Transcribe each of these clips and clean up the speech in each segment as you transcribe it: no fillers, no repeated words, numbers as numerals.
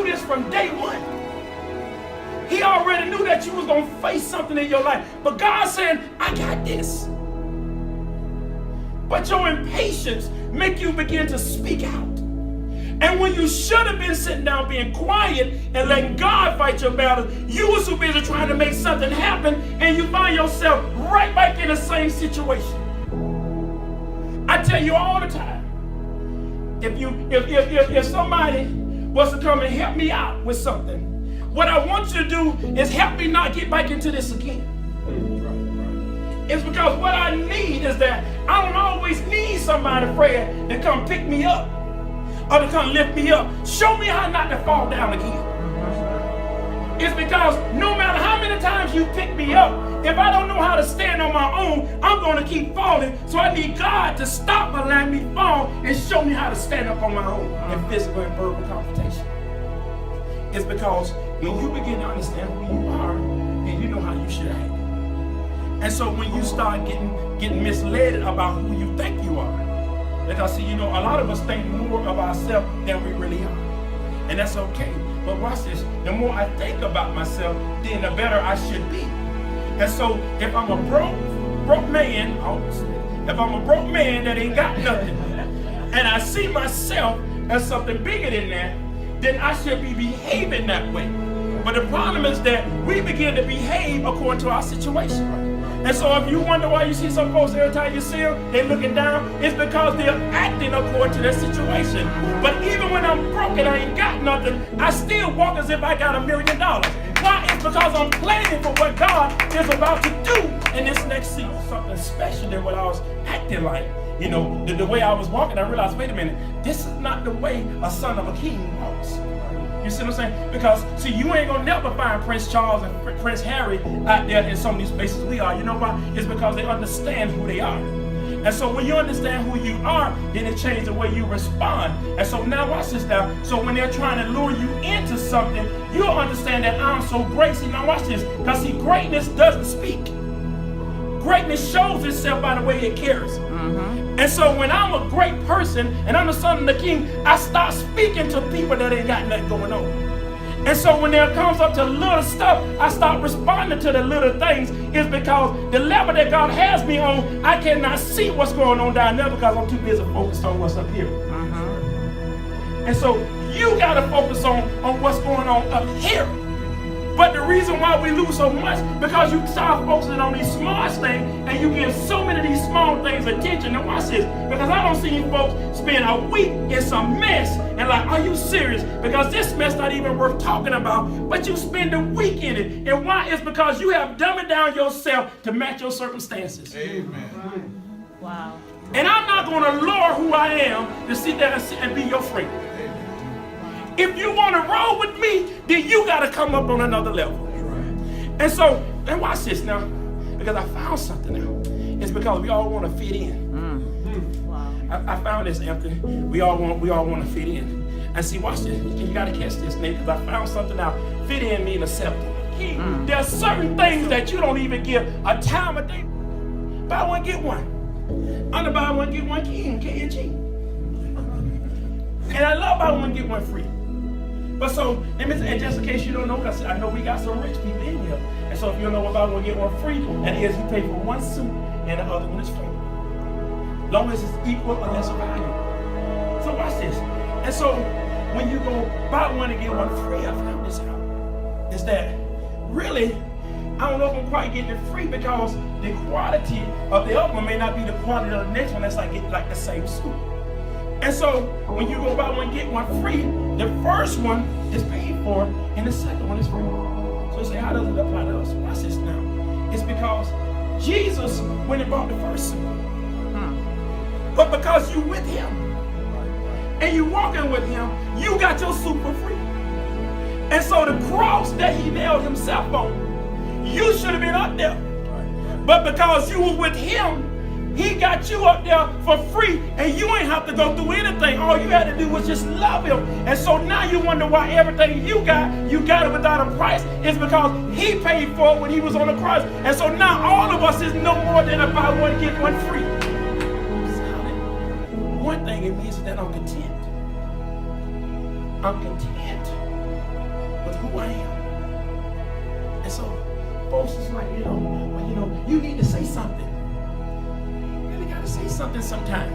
knew this from day one. He already knew that you was going to face something in your life. But God's saying, I got this. But your impatience make you begin to speak out. And when you should have been sitting down being quiet and letting God fight your battle, you were so busy trying to make something happen, and you find yourself right back in the same situation. I tell you all the time, if somebody was to come and help me out with something, what I want you to do is help me not get back into this again. It's because what I need is that I don't always need somebody, Fred, to come pick me up or to come lift me up. Show me how not to fall down again. It's because no matter how many times you pick me up, if I don't know how to stand on my own, I'm going to keep falling. So I need God to stop and let me fall and show me how to stand up on my own in physical and verbal confrontation. It's because when you begin to understand who you are, and you know how you should act. And so when you start getting misled about who you think you are, because see, a lot of us think more of ourselves than we really are. And that's okay. But watch this. The more I think about myself, then the better I should be. And so if I'm a broke man, if I'm a broke man that ain't got nothing, and I see myself as something bigger than that, then I should be behaving that way. But the problem is that we begin to behave according to our situation. And so if you wonder why you see some folks every time you see them, they're looking down, it's because they're acting according to their situation. But even when I'm broke and I ain't got nothing, I still walk as if I got $1 million. Why? It's because I'm planning for what God is about to do in this next season. Something special than what I was acting like. The way I was walking, I realized, wait a minute, this is not the way a son of a king walks. You see what I'm saying? Because, see, you ain't going to never find Prince Charles and Prince Harry out there in some of these spaces we are. You know why? It's because they understand who they are. And so when you understand who you are, then it changes the way you respond. And so now watch this now. So when they're trying to lure you into something, you'll understand that I'm so great. See, now watch this. Because, see, greatness doesn't speak. Greatness shows itself by the way it carries. And so when I'm a great person and I'm the son of the king, I start speaking to people that ain't got nothing going on. And so when there comes up to little stuff, I start responding to the little things. It's because the level that God has me on, I cannot see what's going on down there because I'm too busy focused on what's up here. And so you got to focus on what's going on up here. But the reason why we lose so much, because you start focusing on these small things and you give so many of these small things attention. And watch this, because I don't see you folks spend a week in some mess and like, are you serious? Because this mess not even worth talking about, but you spend a week in it. And why? It's because you have dumbed down yourself to match your circumstances. Amen. Wow. And I'm not going to lower who I am to sit there and be your friend. If you want to roll with me, then you got to come up on another level. And so, and watch this now, because I found something now. It's because we all want to fit in. Wow. I found this, Anthony. We all want to fit in. And see, watch this. You got to catch this, Nate, because I found something now. Fit in means accepted. There are certain things that you don't even give a time of day. Buy one, get one. I'm the buy one, get one king, K-N-G. And I love buy one, get one free. But so, and just in case you don't know, because I know we got some rich people in here. And so if you don't know about one, get one free, that is you pay for one suit and the other one is free. Long as it's equal or less value. So watch this. And so when you go buy one and get one free, I found this out. Is that really, I don't know if I'm quite getting it free because the quality of the other one may not be the quality of the next one that's like getting like the same suit. And so when you go buy one, get one free, the first one is paid for and the second one is free. So you say, how does it apply to us? Watch this now. It's because Jesus went and bought the first suit. But because you with him and you walking with him, you got your suit for free. And so the cross that he nailed himself on, you should have been up there. But because you were with him, he got you up there for free, and you ain't have to go through anything. All you had to do was just love him. And so now you wonder why everything you got it without a price. It's because he paid for it when he was on the cross. And so now all of us is no more than a buy one, get one free. One thing it means is that I'm content. I'm content with who I am. And so folks is like, well, you need to say something. You really got to say something sometimes.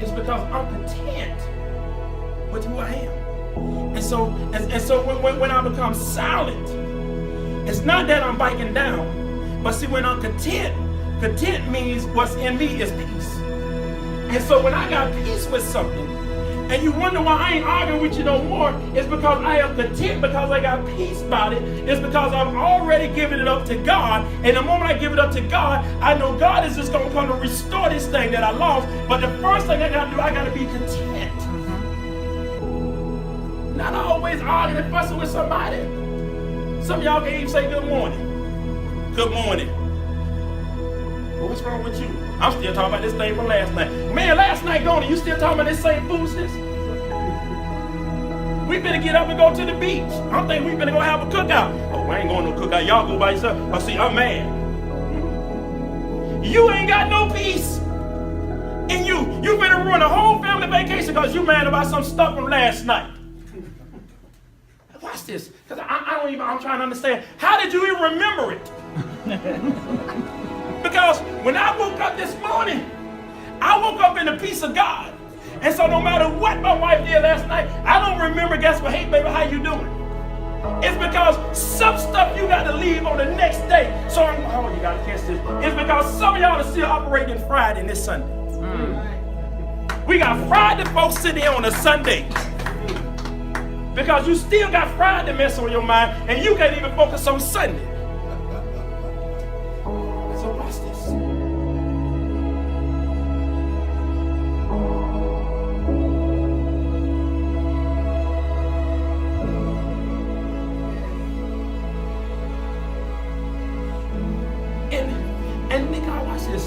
It's because I'm content with who I am. And so when I become silent, it's not that I'm biting down, but see, when I'm content means what's in me is peace. And so when I got peace with something, and you wonder why I ain't arguing with you no more, it's because I am content, because I got peace about it. It's because I've already given it up to God. And the moment I give it up to God, I know God is just going to come to restore this thing that I lost. But the first thing I got to do, I got to be content. Not always arguing and fussing with somebody. Some of y'all can't even say good morning. Good morning. Well, what's wrong with you? I'm still talking about this thing from last night. Man, last night gone and you still talking about this same foolishness? We better get up and go to the beach. I'm thinking we better go have a cookout. Oh, I ain't going to no cookout. Y'all go by yourself. Oh, see, I'm mad. You ain't got no peace. And you better ruin a whole family vacation because you mad about some stuff from last night. Watch this, because I'm trying to understand. How did you even remember it? Because when I woke up this morning, I woke up in the peace of God. And so no matter what my wife did last night, I don't remember, guess what? Hey, baby, how you doing? It's because some stuff you got to leave on the next day. So you got to catch this. It's because some of y'all are still operating Friday and this Sunday. We got Friday folks sitting here on a Sunday. Because you still got Friday mess on your mind and you can't even focus on Sunday. So watch this. And Nick, I watch this.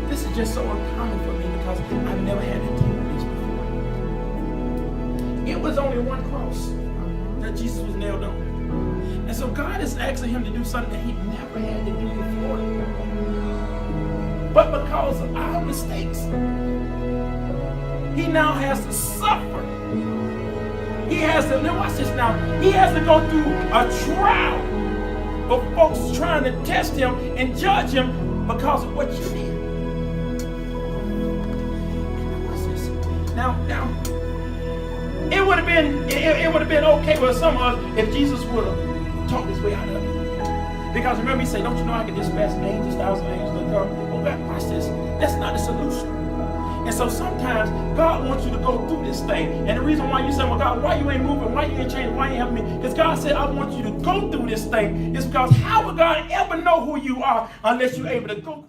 This is just so uncommon for me because I've never had to deal with this before. It was only one cross that Jesus was nailed on. And so God is asking him to do something that he never had to do before. But because of our mistakes, he now has to suffer. He has to, now watch this now, he has to go through a trial of folks trying to test him and judge him because of what you did. Watch this. Now, it would have been okay with some of us if Jesus would have talked his way out of it. Because remember, he said, don't you know I can dispatch angels, thousands of angels to come? Oh God, watch this. That's not the solution. And so sometimes God wants you to go through this thing. And the reason why you say, well, God, why you ain't moving? Why you ain't changing? Why you ain't helping me? Because God said, I want you to go through this thing. It's because how would God ever know who you are unless you're able to go through